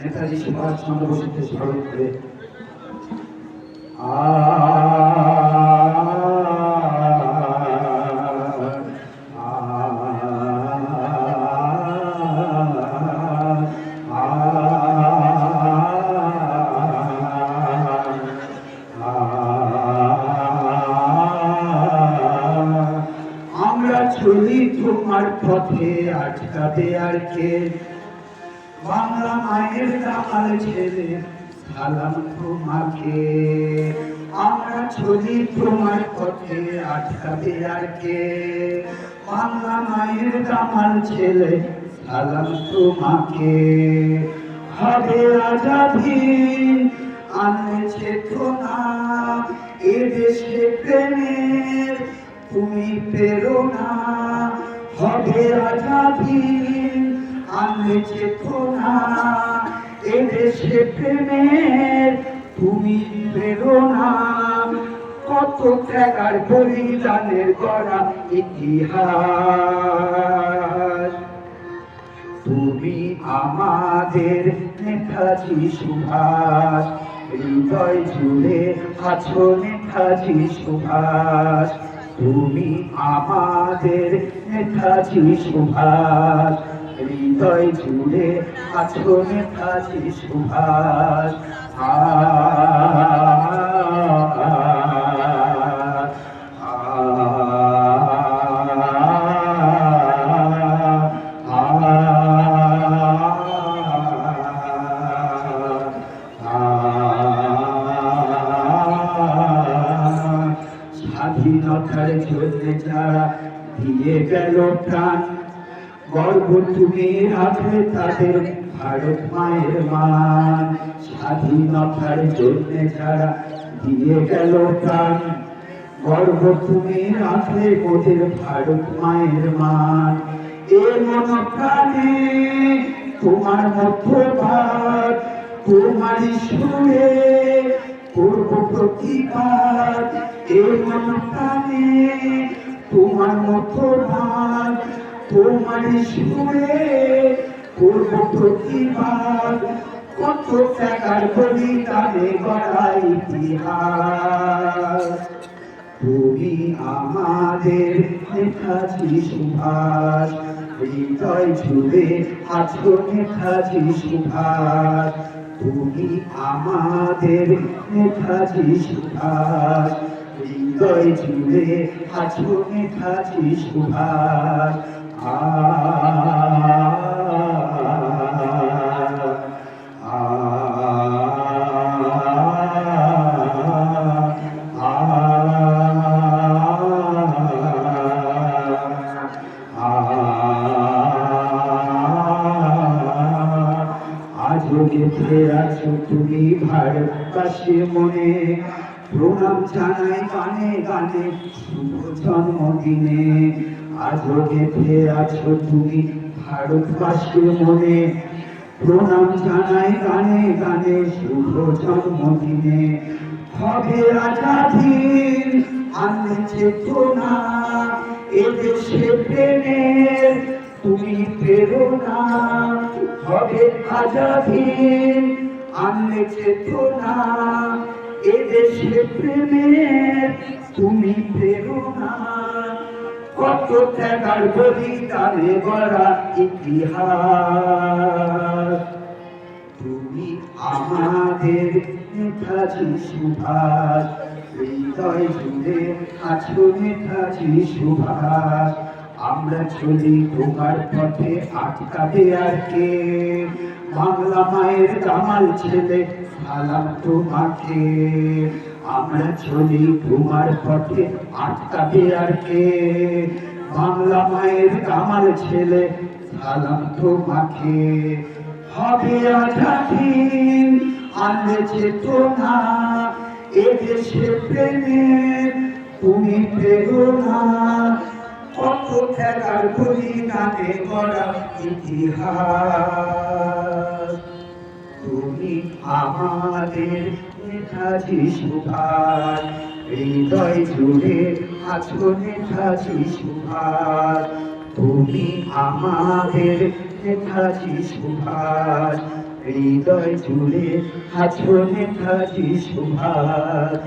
নেতাজি সুভাষচন্দ্র বসুকে স্মরণ করে আমরা চলি তোমার পথে, আটকাবে আর কে? বাংলা মায়ের দামাল ছেলে সালাম তোমাকে। আমরা চলি তোমার পথে, আটকাবে আর কে? বাংলা মায়ের দামাল ছেলে সালাম তোমাকে। হবে আজাদী আনছে চেতনা, এ দেশে প্রেমের তুমি প্রেরণা। হবে আজাদী আনছে চেতনা, এ দেশে প্রেমের তুমি প্রেরণা। কত ত্যাগার বলিদানের গড়া ইতিহাস। তুমি আমাদের নেতাজি সুভাষ, হৃদয় জুড়ে আছো নেতাজি সুভাষ। তুমি আমাদের নেতাজি সুভাষ, হৃদয় জুড়ে আছো নেতাজি সুভাষ। স্বাধীনতার জন্য যারা দিয়ে গেল প্রাণ, গর্ব তুমি রাখলে তাদের ভারত মায়ের মান। স্বাধীনতার জন্য যারা দিয়ে গেল প্রাণ, গর্ব তুমি রাখলে ওদের ভারত মায়ের মান। এ মন প্রাণে তোমার মধ্যভাগ, তোমারই সুরে করব প্রতিবাদ। এ মন প্রাণে তোমার মধ্যভাগ, তোমারই সুরে করব প্রতিবাদ। কত ত্যাগার বলিদানে গড়া ইতিহাস। তুমি আমাদের নেতাজি সুভাষ, হৃদয় জুড়ে আছো নেতাজি সুভাষ। তুমি আমাদের নেতাজি সুভাষ, হৃদয় জুড়ে আছো নেতাজি সুভাষ। আজও গেঁথে আছো তুমি ভারতবাসীর মনে, প্রণাম জানাই গানে গানে শুভ জন্মদিনে। আজও গেঁথে আছো তুমি ভারতবাসীর মনে, প্রণাম জানাই গানে গানে শুভ জন্মদিনে। হবে আজাদী আনছে চেতনা, এ দেশে প্রেমের তুমি প্রেরণা। হবে আজাদী আনছে চেতনা, এ দেশে প্রেমের তুমি প্রেরণা। কত ত্যাগার বলিদানে গড়া ইতিহাস। তুমি আমাদের নেতাজি সুভাষ, হৃদয় জুড়ে আছো নেতাজি সুভাষ। আমরা চলি তোমার পথে, আটকাবে আর কে? বাংলা মায়ের দামাল ছেলে সালাম তোমাকে। আমরা চলি তোমার পথে, আটকাবে আর কে? বাংলা মায়ের দামাল ছেলে সালাম তোমাকে। হবে আজাদী আনছে চেতনা, এ দেশে প্রেমের তুমি প্রেরণা। কত ত্যাগার বলিদানে গড়া ইতিহাস। তুমি আমাদের নেতাজি সুভাষ, হৃদয় জুড়ে আছো নেতাজি সুভাষ। তুমি আমাদের নেতাজি সুভাষ, হৃদয় জুড়ে আছো নেতাজি সুভাষ।